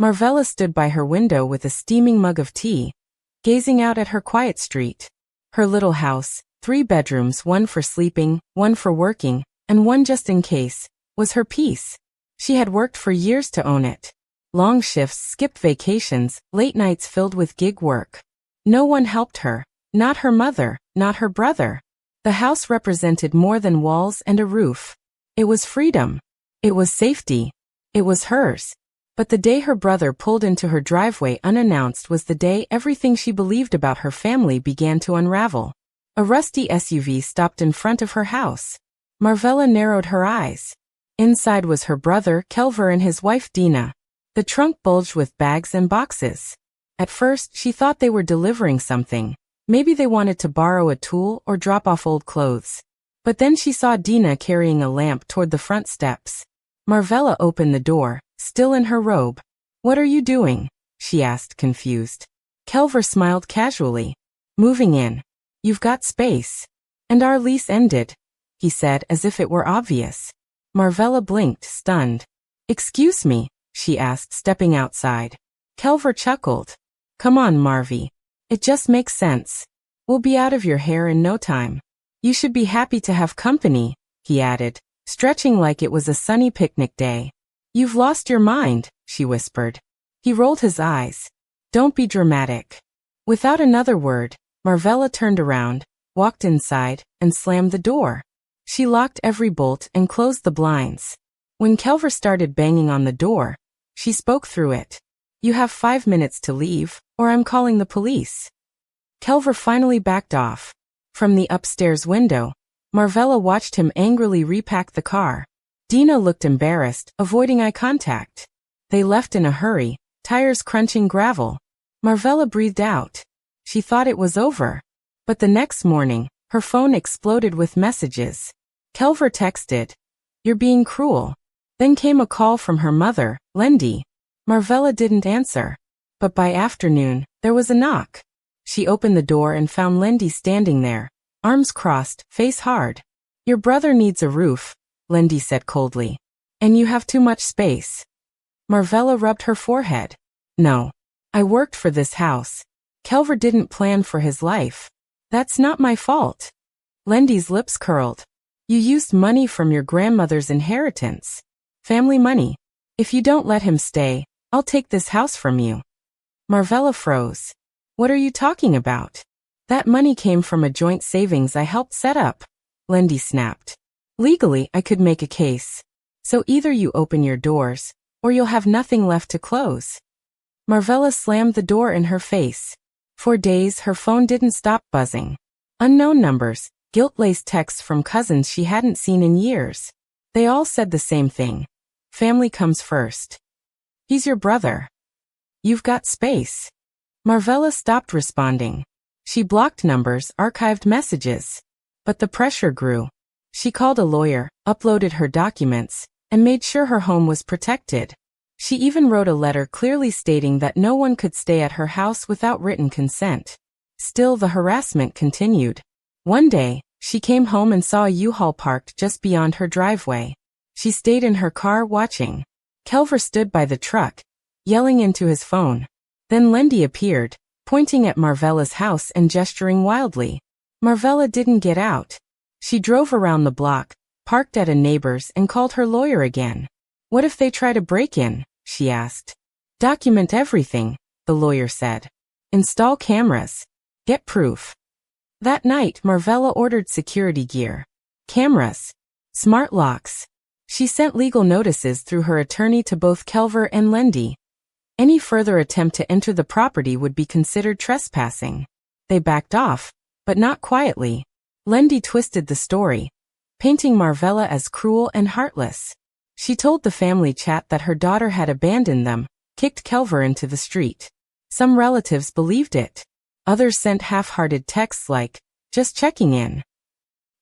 Marvella stood by her window with a steaming mug of tea, gazing out at her quiet street. Her little house, 3 bedrooms, one for sleeping, one for working, and one just in case, was her peace. She had worked for years to own it. Long shifts, skipped vacations, late nights filled with gig work. No one helped her, not her mother, not her brother. The house represented more than walls and a roof. It was freedom. It was safety. It was hers. But the day her brother pulled into her driveway unannounced was the day everything she believed about her family began to unravel. A rusty SUV stopped in front of her house. Marvella narrowed her eyes. Inside was her brother, Kelver, and his wife, Dina. The trunk bulged with bags and boxes. At first, she thought they were delivering something. Maybe they wanted to borrow a tool or drop off old clothes. But then she saw Dina carrying a lamp toward the front steps. Marvella opened the door, still in her robe. "What are you doing?" she asked, confused. Kelver smiled casually. "Moving in. You've got space. And our lease ended," he said as if it were obvious. Marvella blinked, stunned. "Excuse me?" she asked, stepping outside. Kelver chuckled. "Come on, Marvy. It just makes sense. We'll be out of your hair in no time. You should be happy to have company," he added, stretching like it was a sunny picnic day. "You've lost your mind," she whispered. He rolled his eyes. "Don't be dramatic." Without another word, Marvella turned around, walked inside, and slammed the door. She locked every bolt and closed the blinds. When Kelver started banging on the door, she spoke through it. "You have 5 minutes to leave, or I'm calling the police." Kelver finally backed off. From the upstairs window, Marvella watched him angrily repack the car. Dina looked embarrassed, avoiding eye contact. They left in a hurry, tires crunching gravel. Marvella breathed out. She thought it was over. But the next morning, her phone exploded with messages. Kelver texted, "You're being cruel." Then came a call from her mother, Lindy. Marvella didn't answer. But by afternoon, there was a knock. She opened the door and found Lindy standing there, arms crossed, face hard. "Your brother needs a roof," Lindy said coldly. "And you have too much space." Marvella rubbed her forehead. "No. I worked for this house. Kelver didn't plan for his life. That's not my fault." Lindy's lips curled. "You used money from your grandmother's inheritance. Family money. If you don't let him stay, I'll take this house from you." Marvella froze. "What are you talking about?" "That money came from a joint savings I helped set up," Lindy snapped. "Legally, I could make a case. So either you open your doors, or you'll have nothing left to close." Marvella slammed the door in her face. For days, her phone didn't stop buzzing. Unknown numbers, guilt-laced texts from cousins she hadn't seen in years. They all said the same thing. Family comes first. "He's your brother. You've got space." Marvella stopped responding. She blocked numbers, archived messages. But the pressure grew. She called a lawyer, uploaded her documents, and made sure her home was protected. She even wrote a letter clearly stating that no one could stay at her house without written consent. Still, the harassment continued. One day, she came home and saw a U-Haul parked just beyond her driveway. She stayed in her car watching. Kelver stood by the truck, yelling into his phone. Then Lindy appeared, pointing at Marvella's house and gesturing wildly. Marvella didn't get out. She drove around the block, parked at a neighbor's, and called her lawyer again. "What if they try to break in?" she asked. "Document everything," the lawyer said. "Install cameras. Get proof." That night, Marvella ordered security gear. Cameras. Smart locks. She sent legal notices through her attorney to both Kelver and Lindy. Any further attempt to enter the property would be considered trespassing. They backed off, but not quietly. Lindy twisted the story, painting Marvella as cruel and heartless. She told the family chat that her daughter had abandoned them, kicked Kelver into the street. Some relatives believed it. Others sent half-hearted texts like, "Just checking in."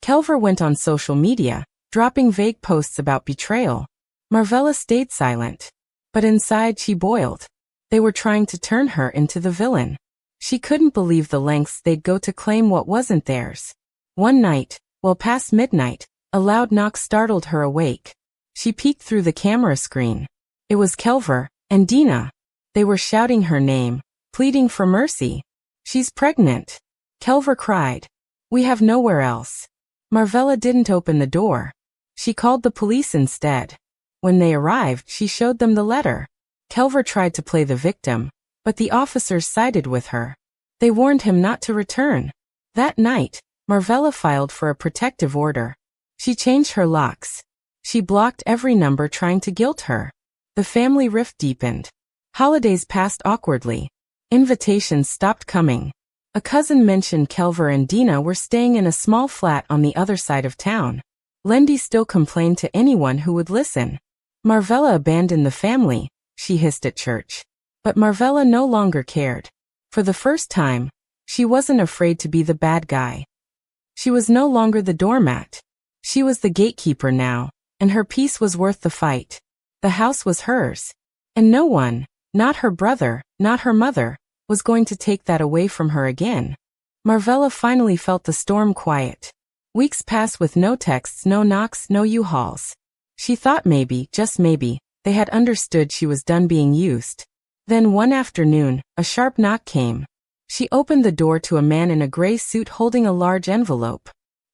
Kelver went on social media, dropping vague posts about betrayal. Marvella stayed silent. But inside she boiled. They were trying to turn her into the villain. She couldn't believe the lengths they'd go to claim what wasn't theirs. One night, well past midnight, a loud knock startled her awake. She peeked through the camera screen. It was Kelver and Dina. They were shouting her name, pleading for mercy. "She's pregnant!" Kelver cried. "We have nowhere else." Marvella didn't open the door. She called the police instead. When they arrived, she showed them the letter. Kelver tried to play the victim, but the officers sided with her. They warned him not to return. That night, Marvella filed for a protective order. She changed her locks. She blocked every number trying to guilt her. The family rift deepened. Holidays passed awkwardly. Invitations stopped coming. A cousin mentioned Kelver and Dina were staying in a small flat on the other side of town. Lendi still complained to anyone who would listen. Marvella abandoned the family, she hissed at church. But Marvella no longer cared. For the first time, she wasn't afraid to be the bad guy. She was no longer the doormat. She was the gatekeeper now, and her peace was worth the fight. The house was hers. And no one, not her brother, not her mother, was going to take that away from her again. Marvella finally felt the storm quiet. Weeks passed with no texts, no knocks, no U-Hauls. She thought maybe, just maybe, they had understood she was done being used. Then one afternoon, a sharp knock came. She opened the door to a man in a gray suit holding a large envelope.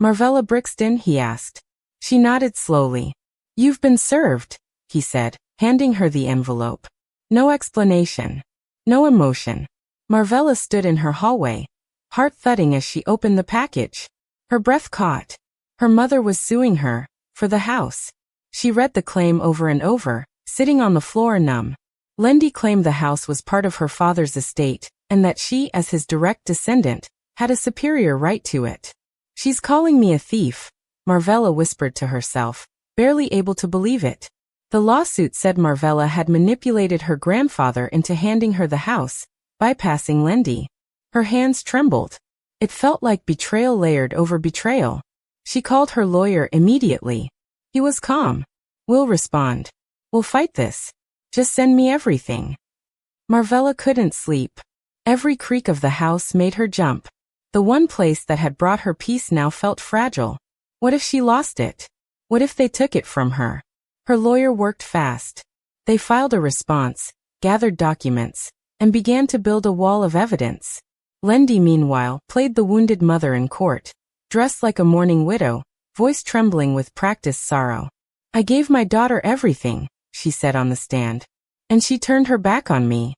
"Marvella Brixton?" he asked. She nodded slowly. "You've been served," he said, handing her the envelope. No explanation. No emotion. Marvella stood in her hallway, heart thudding as she opened the package. Her breath caught. Her mother was suing her, for the house. She read the claim over and over, sitting on the floor numb. Lendi claimed the house was part of her father's estate, and that she, as his direct descendant, had a superior right to it. "She's calling me a thief," Marvella whispered to herself, barely able to believe it. The lawsuit said Marvella had manipulated her grandfather into handing her the house, bypassing Lendi. Her hands trembled. It felt like betrayal layered over betrayal. She called her lawyer immediately. He was calm. "We'll respond. We'll fight this. Just send me everything." Marvella couldn't sleep. Every creak of the house made her jump. The one place that had brought her peace now felt fragile. What if she lost it? What if they took it from her? Her lawyer worked fast. They filed a response, gathered documents, and began to build a wall of evidence. Lendi, meanwhile, played the wounded mother in court, dressed like a mourning widow, voice trembling with practiced sorrow. "I gave my daughter everything," she said on the stand. "And she turned her back on me."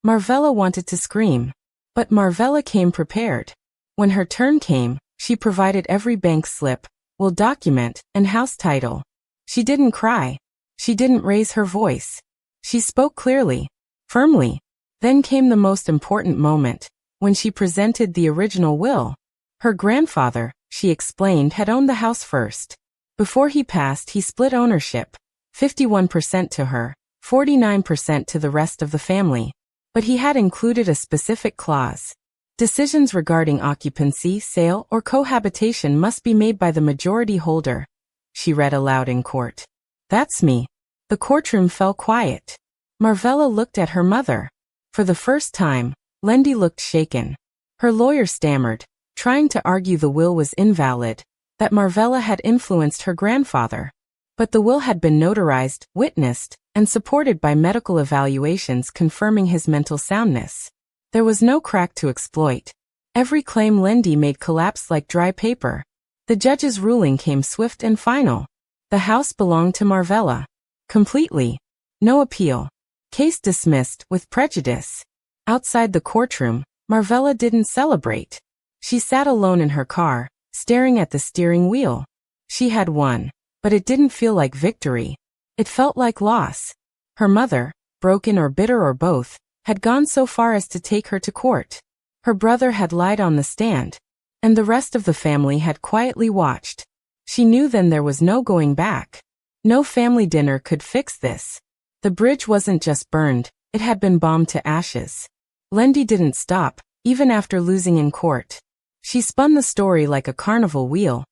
Marvella wanted to scream. But Marvella came prepared. When her turn came, she provided every bank slip, will document, and house title. She didn't cry. She didn't raise her voice. She spoke clearly, firmly. Then came the most important moment, when she presented the original will. Her grandfather, she explained, had owned the house first. Before he passed, he split ownership, 51% to her, 49% to the rest of the family. But he had included a specific clause. Decisions regarding occupancy, sale, or cohabitation must be made by the majority holder. She read aloud in court. "That's me." The courtroom fell quiet. Marvella looked at her mother. For the first time, Lendi looked shaken. Her lawyer stammered, trying to argue the will was invalid, that Marvella had influenced her grandfather. But the will had been notarized, witnessed, and supported by medical evaluations confirming his mental soundness. There was no crack to exploit. Every claim Lendi made collapsed like dry paper. The judge's ruling came swift and final. The house belonged to Marvella. Completely. No appeal. Case dismissed, with prejudice. Outside the courtroom, Marvella didn't celebrate. She sat alone in her car, staring at the steering wheel. She had won, but it didn't feel like victory. It felt like loss. Her mother, broken or bitter or both, had gone so far as to take her to court. Her brother had lied on the stand, and the rest of the family had quietly watched. She knew then there was no going back. No family dinner could fix this. The bridge wasn't just burned, it had been bombed to ashes. Lendi didn't stop, even after losing in court. She spun the story like a carnival wheel,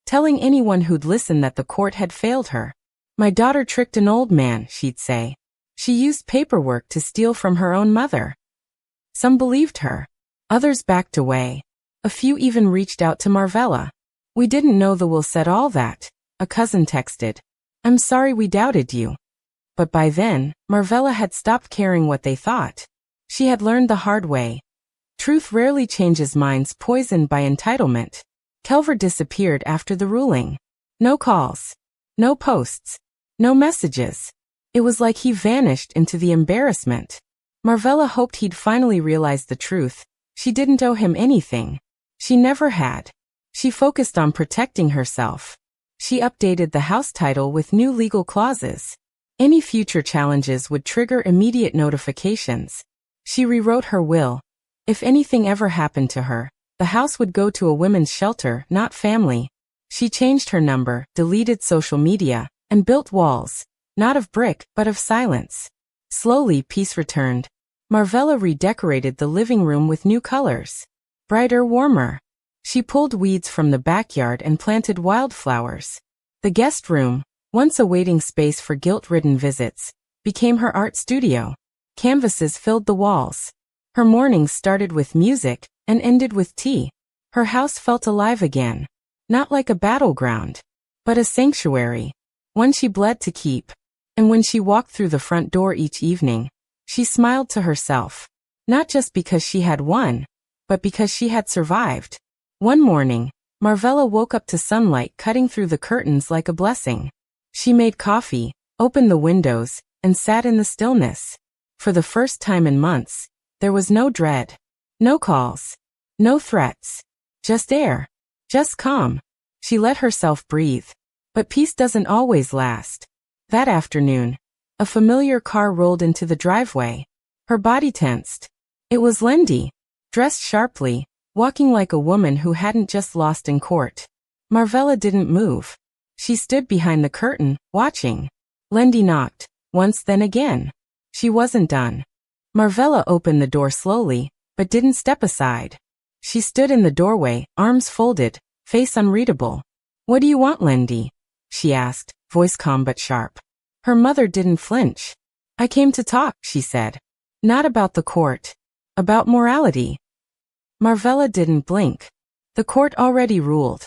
telling anyone who'd listen that the court had failed her. "My daughter tricked an old man," she'd say. "She used paperwork to steal from her own mother." Some believed her. Others backed away. A few even reached out to Marvella. "We didn't know the will said all that," a cousin texted. "I'm sorry we doubted you." But by then, Marvella had stopped caring what they thought. She had learned the hard way. Truth rarely changes minds poisoned by entitlement. Kelver disappeared after the ruling. No calls. No posts. No messages. It was like he vanished into the embarrassment. Marvella hoped he'd finally realize the truth. She didn't owe him anything. She never had. She focused on protecting herself. She updated the house title with new legal clauses. Any future challenges would trigger immediate notifications. She rewrote her will. If anything ever happened to her, the house would go to a women's shelter, not family. She changed her number, deleted social media, and built walls, not of brick, but of silence. Slowly, peace returned. Marvella redecorated the living room with new colors. Brighter, warmer. She pulled weeds from the backyard and planted wildflowers. The guest room, once a waiting space for guilt-ridden visits, became her art studio. Canvases filled the walls. Her mornings started with music and ended with tea. Her house felt alive again. Not like a battleground, but a sanctuary. One she bled to keep. And when she walked through the front door each evening, she smiled to herself. Not just because she had won, but because she had survived. One morning, Marvella woke up to sunlight cutting through the curtains like a blessing. She made coffee, opened the windows, and sat in the stillness. For the first time in months, there was no dread. No calls. No threats. Just air. Just calm. She let herself breathe. But peace doesn't always last. That afternoon, a familiar car rolled into the driveway. Her body tensed. It was Lindy, dressed sharply, walking like a woman who hadn't just lost in court. Marvella didn't move. She stood behind the curtain, watching. Lindy knocked, once then again. She wasn't done. Marvella opened the door slowly, but didn't step aside. She stood in the doorway, arms folded, face unreadable. "What do you want, Lindy?" she asked, voice calm but sharp. Her mother didn't flinch. "I came to talk," she said. "Not about the court. About morality." Marvella didn't blink. The court already ruled.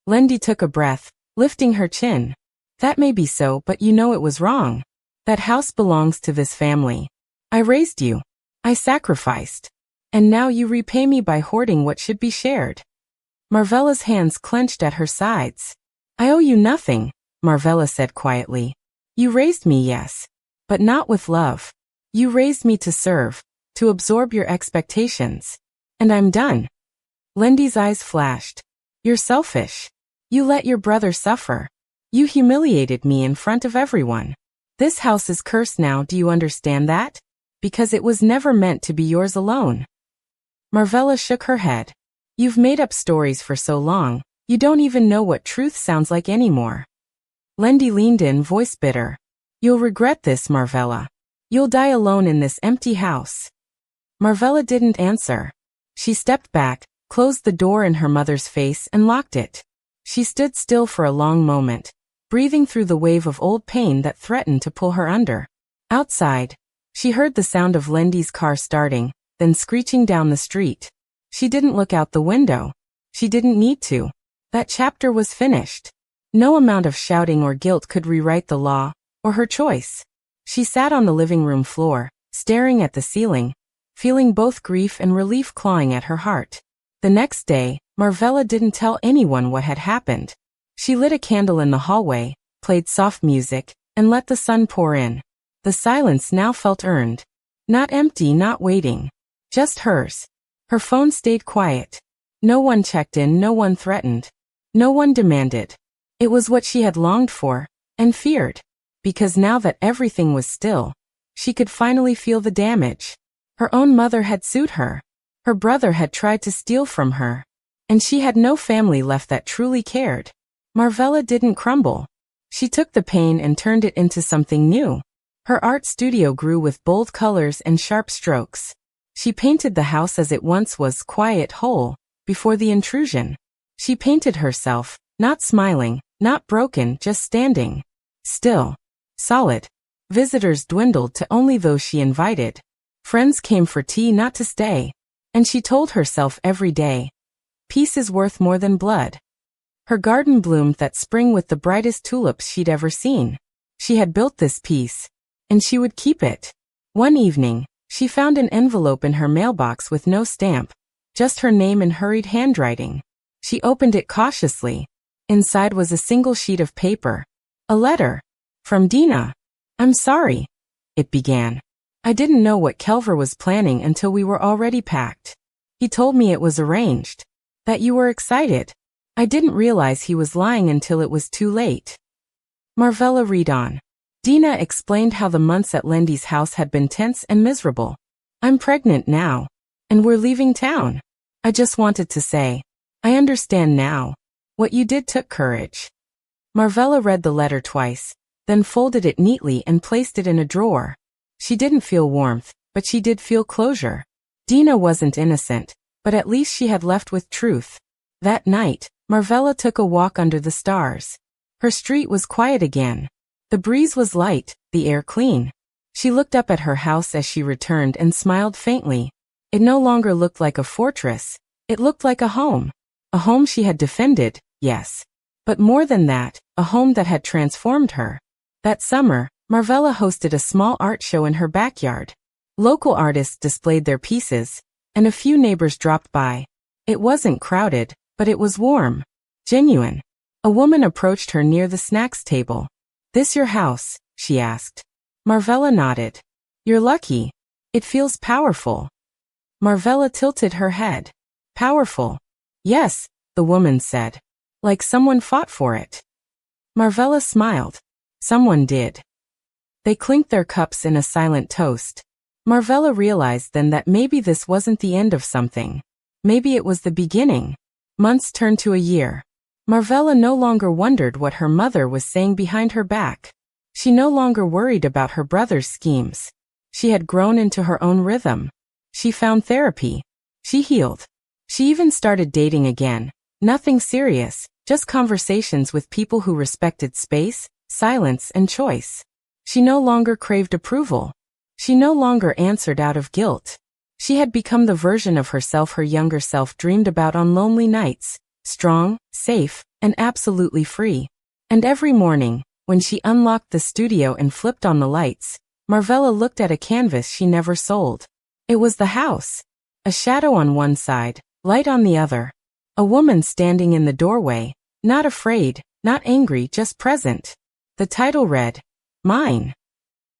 Lindy took a breath, lifting her chin. "That may be so, but you know it was wrong. That house belongs to this family. I raised you. I sacrificed. And now you repay me by hoarding what should be shared." Marvella's hands clenched at her sides. "I owe you nothing," Marvella said quietly. "You raised me, yes. But not with love. You raised me to serve, to absorb your expectations. And I'm done." Lindy's eyes flashed. "You're selfish. You let your brother suffer. You humiliated me in front of everyone. This house is cursed now, do you understand that? Because it was never meant to be yours alone." Marvella shook her head. "You've made up stories for so long, you don't even know what truth sounds like anymore." Lindy leaned in, voice bitter. "You'll regret this, Marvella. You'll die alone in this empty house." Marvella didn't answer. She stepped back, closed the door in her mother's face and locked it. She stood still for a long moment, breathing through the wave of old pain that threatened to pull her under. Outside, she heard the sound of Lindy's car starting, then screeching down the street. She didn't look out the window. She didn't need to. That chapter was finished. No amount of shouting or guilt could rewrite the law, or her choice. She sat on the living room floor, staring at the ceiling, feeling both grief and relief clawing at her heart. The next day, Marvella didn't tell anyone what had happened. She lit a candle in the hallway, played soft music, and let the sun pour in. The silence now felt earned. Not empty, not waiting. Just hers. Her phone stayed quiet. No one checked in, no one threatened. No one demanded. It was what she had longed for, and feared. Because now that everything was still, she could finally feel the damage. Her own mother had sued her. Her brother had tried to steal from her. And she had no family left that truly cared. Marvella didn't crumble. She took the pain and turned it into something new. Her art studio grew with bold colors and sharp strokes. She painted the house as it once was, quiet, whole, before the intrusion. She painted herself, not smiling, not broken, just standing. Still. Solid. Visitors dwindled to only those she invited. Friends came for tea, not to stay. And she told herself every day, peace is worth more than blood. Her garden bloomed that spring with the brightest tulips she'd ever seen. She had built this piece, and she would keep it. One evening, she found an envelope in her mailbox with no stamp, just her name in hurried handwriting. She opened it cautiously. Inside was a single sheet of paper. A letter. From Dina. "I'm sorry," it began. "I didn't know what Kelver was planning until we were already packed. He told me it was arranged. That you were excited. I didn't realize he was lying until it was too late." Marvella read on. Dina explained how the months at Lendy's house had been tense and miserable. "I'm pregnant now. And we're leaving town. I just wanted to say, I understand now. What you did took courage." Marvella read the letter twice, then folded it neatly and placed it in a drawer. She didn't feel warmth, but she did feel closure. Dina wasn't innocent, but at least she had left with truth. That night, Marvella took a walk under the stars. Her street was quiet again. The breeze was light, the air clean. She looked up at her house as she returned and smiled faintly. It no longer looked like a fortress. It looked like a home. A home she had defended, yes. But more than that, a home that had transformed her. That summer, Marvella hosted a small art show in her backyard. Local artists displayed their pieces, and a few neighbors dropped by. It wasn't crowded, but it was warm. Genuine. A woman approached her near the snacks table. "This your house?" she asked. Marvella nodded. "You're lucky. It feels powerful." Marvella tilted her head. "Powerful?" "Yes," the woman said. "Like someone fought for it." Marvella smiled. Someone did. They clinked their cups in a silent toast. Marvella realized then that maybe this wasn't the end of something. Maybe it was the beginning. Months turned to a year. Marvella no longer wondered what her mother was saying behind her back. She no longer worried about her brother's schemes. She had grown into her own rhythm. She found therapy. She healed. She even started dating again. Nothing serious, just conversations with people who respected space, silence, and choice. She no longer craved approval. She no longer answered out of guilt. She had become the version of herself her younger self dreamed about on lonely nights, strong, safe, and absolutely free. And every morning, when she unlocked the studio and flipped on the lights, Marvella looked at a canvas she never sold. It was the house. A shadow on one side, light on the other. A woman standing in the doorway, not afraid, not angry, just present. The title read, "Mine."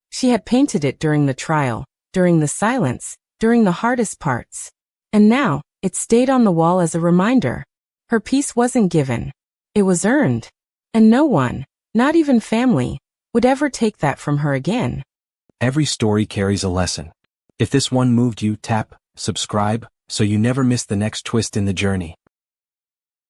She had painted it during the trial, during the silence, during the hardest parts. And now, it stayed on the wall as a reminder. Her peace wasn't given. It was earned. And no one, not even family, would ever take that from her again. Every story carries a lesson. If this one moved you, tap subscribe so you never miss the next twist in the journey.